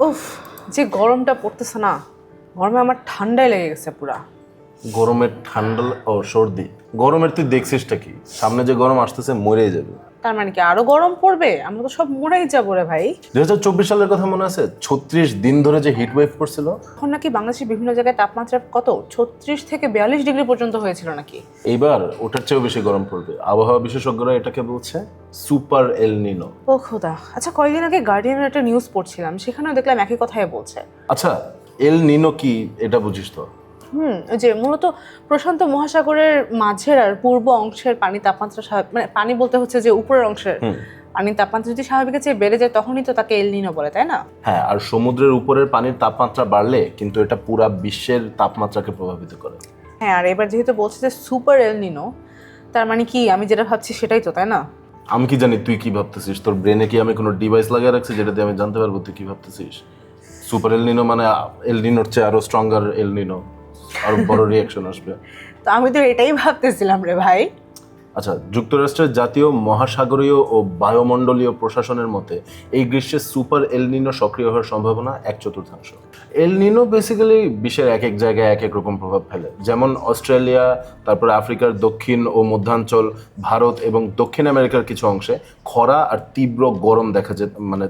উফ, যে গরমটা পড়তেছে না, গরমে আমার ঠান্ডায় লেগে গেছে পুরা। গরমের ঠান্ডা ও সর্দি, গরমের তুই দেখছিসটা কি? সামনে যে গরম আসতেছে মরেই যাবে। তার মানে কি আরো গরম পড়বে? আমরা তো সব মরেই যাবো রে ভাই। 2024 সালের কথা মনে আছে? 36 দিন ধরে যে হিট ওয়েভ পড়ছিল। এখন নাকি বাংলাদেশের বিভিন্ন জায়গায় তাপমাত্রা কত 36 থেকে 42 ডিগ্রি পর্যন্ত হয়েছিল নাকি? এইবার ওটার চেয়েও বেশি গরম পড়বে। আবহাওয়া বিশেষজ্ঞরা এটাকে বলছে সুপার এল নিনো। ও খোদা। আচ্ছা, কয়েকদিন আগে গার্ডিয়ানের একটা নিউজ পড়ছিলাম, সেখানেও দেখলাম একই কথাই বলছে। আচ্ছা, এল নিনো কি এটা বুঝিস তো? ওই যে মূলত প্রশান্ত মহাসাগরের মাঝের আর পূর্ব অংশের পানি তাপমাত্রা মানে পানি বলতে হচ্ছে যে উপরের অংশের পানির তাপমাত্রা যদি স্বাভাবিকের চেয়ে বেড়ে যায় তখনই তো তাকে এল নিনো বলে, তাই না? হ্যাঁ, আর সমুদ্রের উপরের পানির তাপমাত্রা বাড়লে কিন্তু এটা পুরা বিশ্বের তাপমাত্রাকে প্রভাবিত করে। হ্যাঁ, আর এবার যেহেতু বলছে যে সুপার এল নিনো, তার মানে কি আমি যেটা ভাবছি সেটাই তো, তাই না? আমি কি জানি তুই কি ভাবতেছিস? তোর ব্রেনে কি আমি কোনো ডিভাইস লাগিয়ে রাখছি যেটা দিয়ে আমি জানতে পারবো তুই কি ভাবতেছিস? সুপার এল নিনো মানে এল নিনোর চেয়ে আরো স্ট্রঙ্গার এল নিনো, আরো বড় রিয়াকশন আসবে। তো আমি তো এটাই ভাবতেছিলাম রে ভাই। আচ্ছা, যুক্তরাষ্ট্রের জাতীয় মহাসাগরীয় ও বায়ুমণ্ডলীয় প্রশাসনের মতে এই গ্রীষ্মে সুপার এল নিনো সক্রিয় হওয়ার সম্ভাবনা 1/4। এল নিনো বেসিক্যালি বিশ্বের এক এক জায়গায় এক এক রকম প্রভাব ফেলে। যেমন অস্ট্রেলিয়া, তারপরে আফ্রিকার দক্ষিণ ও মধ্যাঞ্চল, ভারত এবং দক্ষিণ আমেরিকার কিছু অংশে খরা আর তীব্র গরম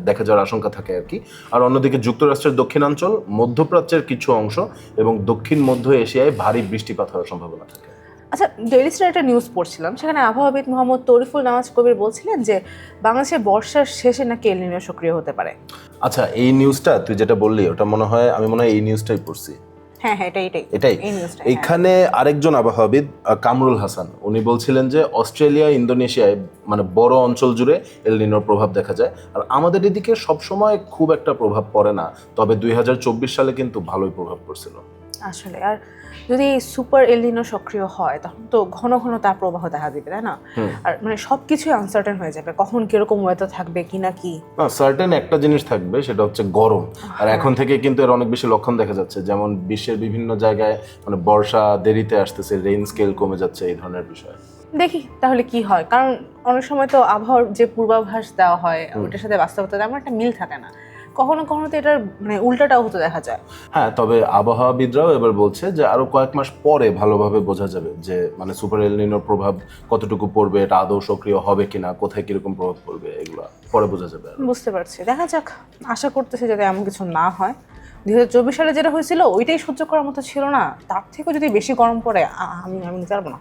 দেখা যাওয়ার আশঙ্কা থাকে আর কি। আর অন্যদিকে যুক্তরাষ্ট্রের দক্ষিণাঞ্চল, মধ্যপ্রাচ্যের কিছু অংশ এবং দক্ষিণ মধ্য এশিয়ায় ভারী বৃষ্টিপাত হওয়ার সম্ভাবনা থাকে। আচ্ছা, ডেইলি স্টার একটা নিউজ পড়ছিলাম, সেখানে আবহাওয়াবিদ মোহাম্মদ তরিফুল নামাজ কবির বলছিলেন যে বাংলাদেশে বর্ষার শেষে নাকি এল নিনো সক্রিয় হতে পারে। আচ্ছা, এই নিউজটা তুই যেটা বললি ওটা আমি মনে হয় এই নিউজটাই পড়ছি। হ্যাঁ হ্যাঁ, এটাই এটাই। এই নিউজটা। এখানে আরেকজন আবহাওয়াবিদ কামরুল হাসান উনি বলছিলেন যে অস্ট্রেলিয়া, ইন্দোনেশিয়ায় মানে বড় অঞ্চল জুড়ে এল নিনোর প্রভাব দেখা যায়। আর আমাদের এদিকে সবসময় খুব একটা প্রভাব পড়ে না, তবে 2024 সালে কিন্তু ভালোই প্রভাব পড়ছিল। আসলে আর যদি সুপার এল নিনো সক্রিয় হয় তখন তো ঘন ঘন তার প্রবাহ দেখা দিবে, তাই না? আর মানে সবকিছুই আনসার্টেন হয়ে যাবে, কখন কিরকম ওয়েদার থাকবে কি না কি। না, সার্টেন একটা জিনিস থাকবে, সেটা হচ্ছে গরম। আর এখন থেকে কিন্তু এর অনেক বেশি লক্ষণ দেখা যাচ্ছে, যেমন বিশ্বের বিভিন্ন জায়গায় মানে বর্ষা দেরিতে আসতেছে, রেইন স্কেল কমে যাচ্ছে, এই ধরনের বিষয়। দেখি তাহলে কি হয়, কারণ অনেক সময় তো আবহাওয়ার যে পূর্বাভাস দেওয়া হয় ওটার সাথে বাস্তবতা তেমন একটা মিল থাকে না, কখনো কখনো তো এটার মানে উল্টাটাও হতে দেখা যায়। হ্যাঁ, তবে আবহাওয়াবিদরাও এবার বলছে যে আরো কয়েক মাস পরে ভালোভাবে বোঝা যাবে যে মানে সুপার এল নিনোর প্রভাব কতটুকু পড়বে, এটা আদৌ সক্রিয় হবে কিনা, কোথায় কিরকম প্রভাব পড়বে, এগুলো পরে বোঝা যাবে। বুঝতে পারছি, দেখা যাক। আশা করতেছি যাতে এমন কিছু না হয়। 2024 সালে যেটা হয়েছিল ওইটাই সহ্য করার মতো ছিল না, তার থেকেও যদি বেশি গরম পড়ে আমি নিতে পারবো না।